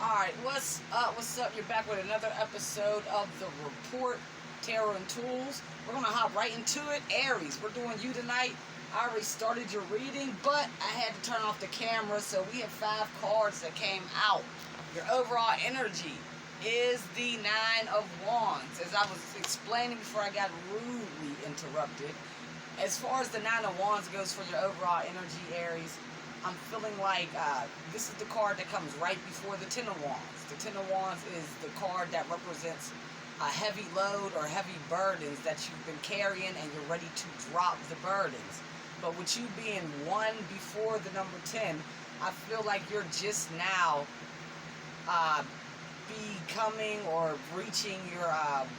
Alright, what's up? What's up? You're back with another episode of The Report, Tarot and Tools. We're going to hop right into it. Aries, we're doing you tonight. I already started your reading, but I had to turn off the camera, so we have 5 cards that came out. Your overall energy is the 9 of Wands. As I was explaining before I got rudely interrupted, as far as the 9 of Wands goes for your overall energy, Aries, I'm feeling like this is the card that comes right before the 10 of Wands. The 10 of Wands is the card that represents a heavy load or heavy burdens that you've been carrying and you're ready to drop the burdens. But with you being 1 before the number 10, I feel like you're just now becoming or reaching your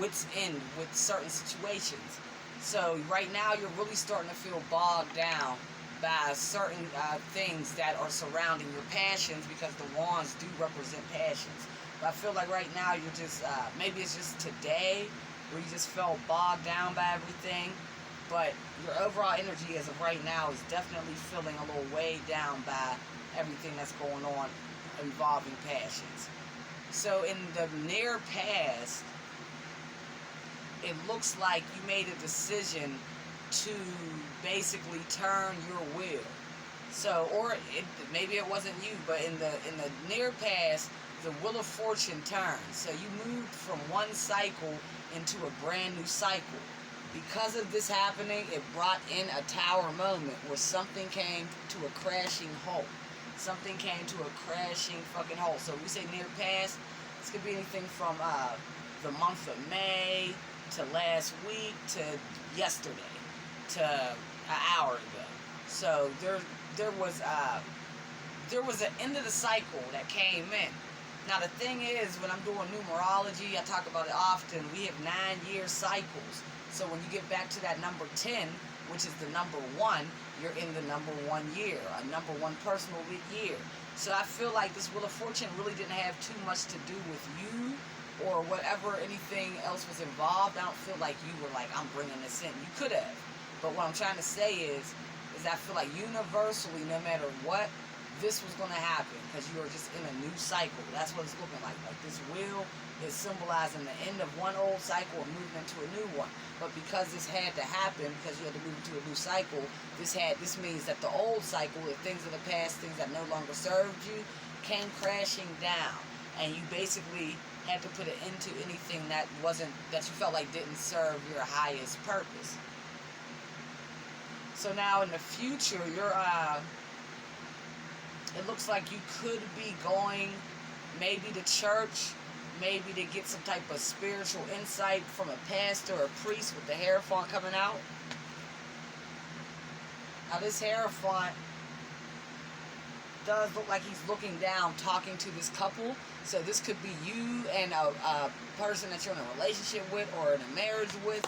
wit's end with certain situations. So right now you're really starting to feel bogged down by certain things that are surrounding your passions, because the wands do represent passions. But I feel like right now you're just, maybe it's just today where you just felt bogged down by everything, but your overall energy as of right now is definitely feeling a little weighed down by everything that's going on involving passions. So in the near past, it looks like you made a decision to basically turn your wheel. So, or maybe it wasn't you, but in the near past, the wheel of fortune turned. So you moved from one cycle into a brand new cycle. Because of this happening, it brought in a tower moment where something came to a crashing halt. Something came to a crashing fucking halt. So we say near past, this could be anything from the month of May to last week to yesterday to an hour ago. So there was an end of the cycle that came in. Now the thing is, when I'm doing numerology, I talk about it often, we have 9-year cycles. So when you get back to that number 10, which is the number 1, you're in the number 1 year, a number 1 personal year. So I feel like this Wheel of Fortune really didn't have too much to do with you or whatever, anything else was involved. I don't feel like you were like, I'm bringing this in. You could have. But what I'm trying to say is I feel like universally, no matter what, this was going to happen because you are just in a new cycle. That's what it's looking like. Like this wheel is symbolizing the end of one old cycle and moving into a new one. But because this had to happen, because you had to move into a new cycle, this means that the old cycle, the things of the past, things that no longer served you, came crashing down. And you basically had to put an end to anything that you felt like didn't serve your highest purpose. So now in the future, it looks like you could be going maybe to church, maybe to get some type of spiritual insight from a pastor or a priest with the Hierophant coming out. Now this Hierophant does look like he's looking down, talking to this couple. So this could be you and a person that you're in a relationship with or in a marriage with.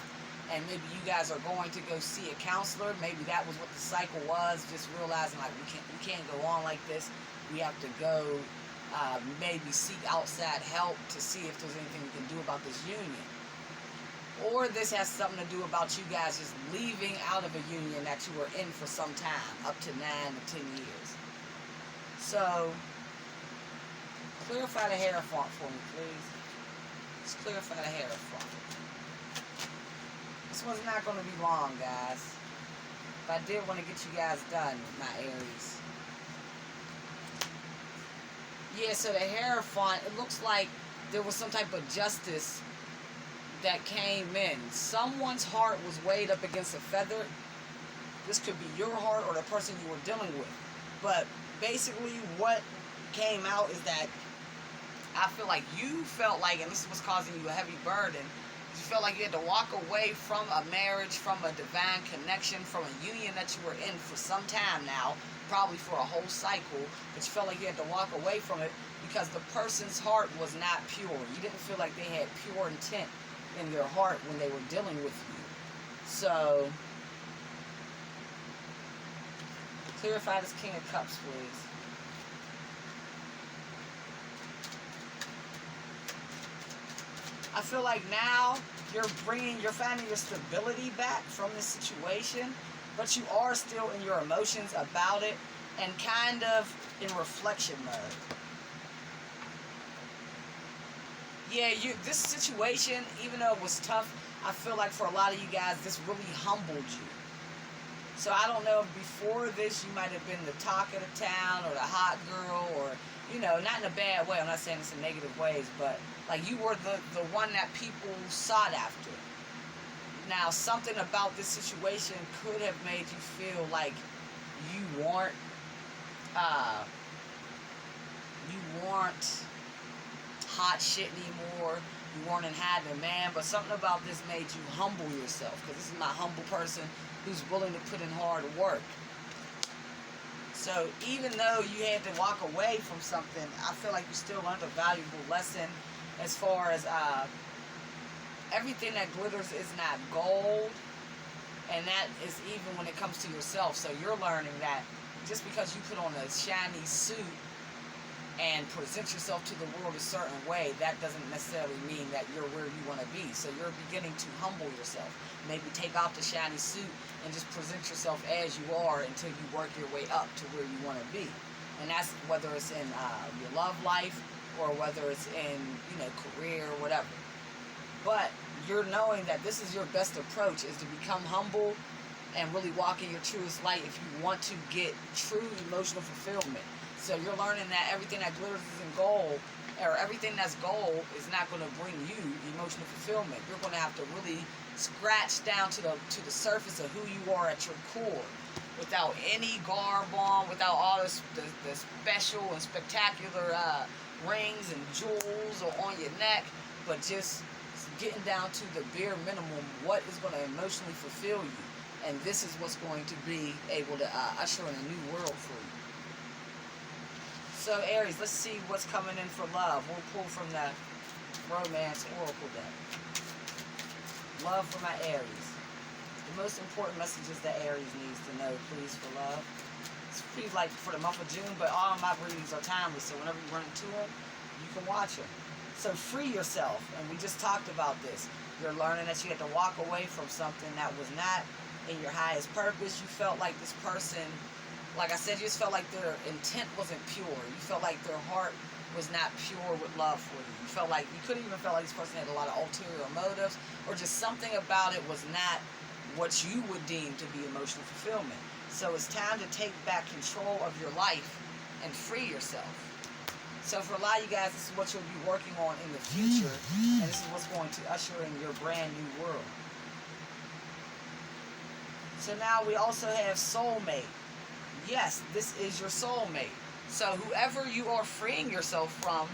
And maybe you guys are going to go see a counselor. Maybe that was what the cycle was, just realizing like we can't go on like this. We have to go maybe seek outside help to see if there's anything we can do about this union. Or this has something to do about you guys just leaving out of a union that you were in for some time, up to 9 to 10 years. So, clarify the Hierophant for me, please. Just clarify the Hierophant. This one's not going to be long, guys. But I did want to get you guys done, my Aries. Yeah, so the Hierophant, it looks like there was some type of justice that came in. Someone's heart was weighed up against a feather. This could be your heart or the person you were dealing with. But basically what came out is that I feel like you felt like, and this was causing you a heavy burden, you felt like you had to walk away from a marriage, from a divine connection, from a union that you were in for some time now, probably for a whole cycle, but you felt like you had to walk away from it because the person's heart was not pure. You didn't feel like they had pure intent in their heart when they were dealing with you. So, clarify this King of Cups, please. I feel like now you're finding your stability back from this situation, but you are still in your emotions about it and kind of in reflection mode. Yeah, this situation, even though it was tough, I feel like for a lot of you guys, this really humbled you. So I don't know if before this you might have been the talk of the town or the hot girl, or, you know, not in a bad way. I'm not saying this in negative ways, but like you were the one that people sought after. Now, something about this situation could have made you feel like you weren't, uh, you weren't hot shit anymore. You weren't in high demand, but something about this made you humble yourself, because this is my humble person who's willing to put in hard work. So even though you had to walk away from something, I feel like you still learned a valuable lesson as far as everything that glitters is not gold, and that is even when it comes to yourself. So you're learning that just because you put on a shiny suit and present yourself to the world a certain way, that doesn't necessarily mean that you're where you want to be. So you're beginning to humble yourself. Maybe take off the shiny suit and just present yourself as you are until you work your way up to where you want to be. And that's whether it's in your love life or whether it's in, you know, career or whatever. But you're knowing that this is your best approach, is to become humble and really walk in your truest light if you want to get true emotional fulfillment. So you're learning that everything that glitters isn't gold, or everything that's gold is not going to bring you emotional fulfillment. You're going to have to really scratch down to the surface of who you are at your core, without any garb on, without all the special and spectacular rings and jewels or on your neck, but just getting down to the bare minimum. What is going to emotionally fulfill you? And this is what's going to be able to usher in a new world for you. So Aries, let's see what's coming in for love. We'll pull from the Romance Oracle deck. Love for my Aries. The most important messages that Aries needs to know, please, for love. It's pretty like for the month of June, but all of my readings are timely, so whenever you run into them, you can watch them. So free yourself, and we just talked about this. You're learning that you had to walk away from something that was not in your highest purpose. You felt like this person, like I said, you just felt like their intent wasn't pure. You felt like their heart was not pure with love for you. You felt like, you couldn't even feel like this person had a lot of ulterior motives, or just something about it was not what you would deem to be emotional fulfillment. So it's time to take back control of your life and free yourself. So for a lot of you guys, this is what you'll be working on in the future, and this is what's going to usher in your brand new world. So now we also have soulmate. Yes, this is your soulmate. So whoever you are freeing yourself from,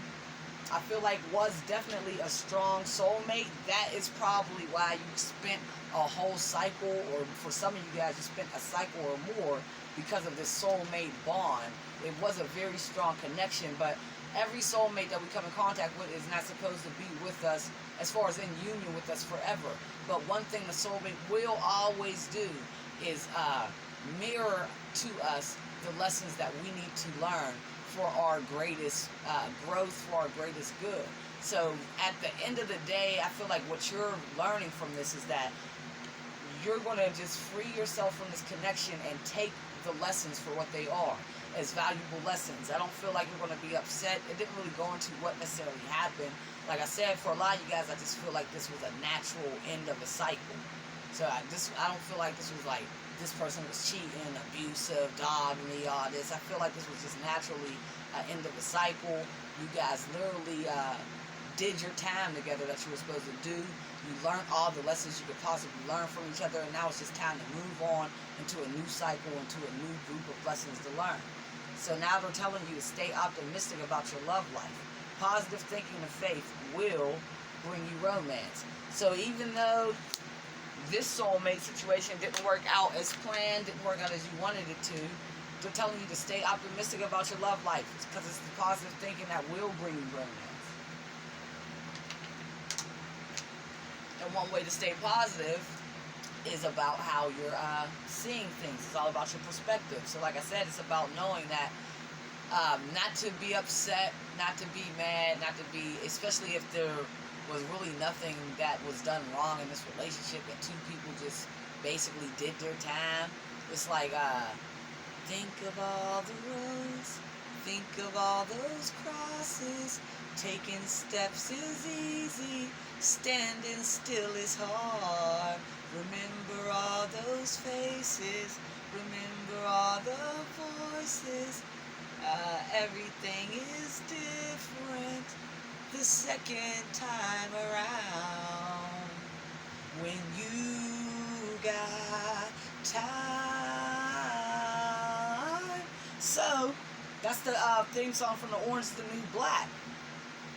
I feel like was definitely a strong soulmate. That is probably why you spent a whole cycle, or for some of you guys, you spent a cycle or more because of this soulmate bond. It was a very strong connection, but every soulmate that we come in contact with is not supposed to be with us, as far as in union with us forever. But one thing the soulmate will always do is mirror to us the lessons that we need to learn for our greatest growth, for our greatest good. So at the end of the day, I feel like what you're learning from this is that you're going to just free yourself from this connection and take the lessons for what they are, as valuable lessons. I don't feel like you're going to be upset. It didn't really go into what necessarily happened. Like I said, for a lot of you guys, I just feel like this was a natural end of a cycle. So I don't feel like this was like, this person was cheating, abusive, dogging me, all this. I feel like this was just naturally an end of a cycle. You guys literally did your time together that you were supposed to do. You learned all the lessons you could possibly learn from each other, and now it's just time to move on into a new cycle, into a new group of lessons to learn. So now they're telling you to stay optimistic about your love life. Positive thinking and faith will bring you romance. So even though this soulmate situation didn't work out as planned, didn't work out as you wanted it to, they're telling you to stay optimistic about your love life, because it's the positive thinking that will bring you romance. And one way to stay positive is about how you're seeing things. It's all about your perspective. So like I said, it's about knowing that not to be upset, not to be mad, not to be, especially if there was really nothing that was done wrong in this relationship and two people just basically did their time. It's like, think of all the roads, Think of all those crosses. Taking steps is easy. Standing still is hard. Remember all those faces. Remember all the voices. Everything is different the second time around. When you got time. So, that's the theme song from The Orange is the New Black.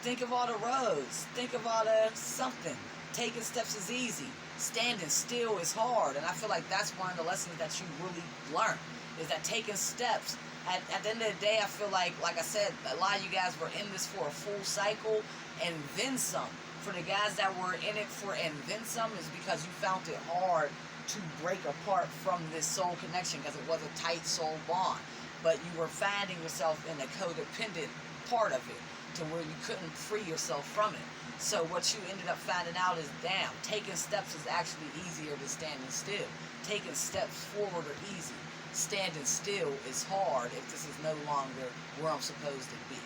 Think of all the roads. Think of all the something. Taking steps is easy. Standing still is hard. And I feel like that's one of the lessons that you really learn. Is that taking steps. At the end of the day, I feel like I said, a lot of you guys were in this for a full cycle and then some. For the guys that were in it for and then some is because you found it hard to break apart from this soul connection because it was a tight soul bond. But you were finding yourself in a codependent part of it to where you couldn't free yourself from it. So what you ended up finding out is, damn, taking steps is actually easier than standing still. Taking steps forward are easy. Standing still is hard if this is no longer where I'm supposed to be.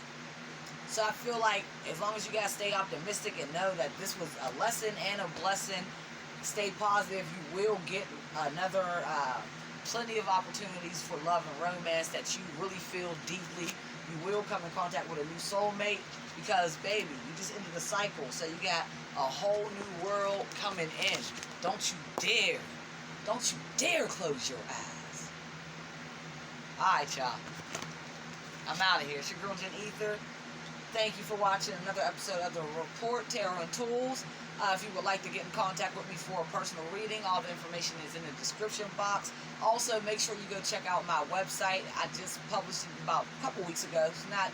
So I feel like as long as you guys stay optimistic and know that this was a lesson and a blessing, stay positive, you will get another plenty of opportunities for love and romance that you really feel deeply. You will come in contact with a new soulmate because, baby, you just ended the cycle. So you got a whole new world coming in. Don't you dare close your eyes. Alright, y'all. I'm out of here. It's your girl, Jen Ether. Thank you for watching another episode of The Report, Tarot and Tools. If you would like to get in contact with me for a personal reading, all the information is in the description box. Also, make sure you go check out my website. I just published it about a couple weeks ago. It's not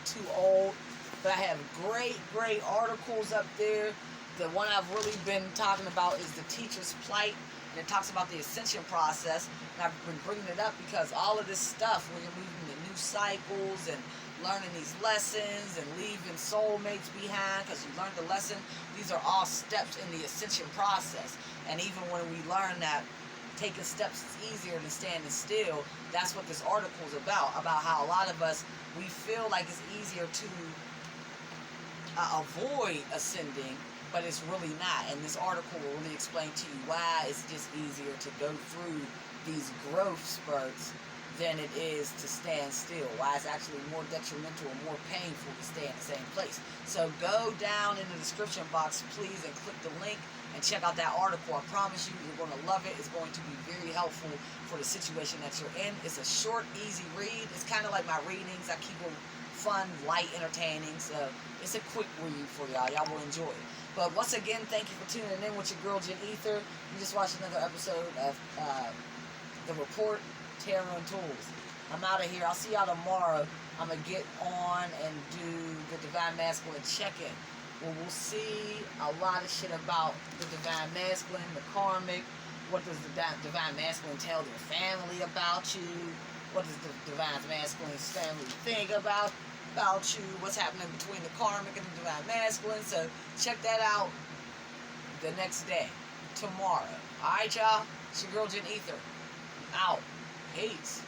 too old, but I have great articles up there. The one I've really been talking about is The Teacher's Plight. And it talks about the ascension process. And I've been bringing it up because all of this stuff, when you're moving to new cycles and learning these lessons and leaving soulmates behind because you learned the lesson, these are all steps in the ascension process. And even when we learn that taking steps is easier than standing still, that's what this article is about how a lot of us, we feel like it's easier to avoid ascending, but it's really not. And this article will really explain to you why it's just easier to go through these growth spurts than it is to stand still. Why it's actually more detrimental and more painful to stay in the same place. So go down in the description box, please, and click the link and check out that article. I promise you, you're going to love it. It's going to be very helpful for the situation that you're in. It's a short, easy read. It's kind of like my readings. I keep them fun, light, entertaining. So it's a quick read for y'all. Y'all will enjoy it. But once again, thank you for tuning in with your girl, Jen Ether. You just watched another episode of The Report, Tarot and Tools. I'm out of here. I'll see y'all tomorrow. I'm going to get on and do the Divine Masculine check-in. Well, we'll see a lot of shit about the Divine Masculine, the Karmic. What does the Divine Masculine tell their family about you? What does the Divine Masculine's family think about you? What's happening between the Karmic and the Divine Masculine? So check that out the next day, tomorrow. Alright, y'all? It's your girl, Jen Ether. Out. Peace.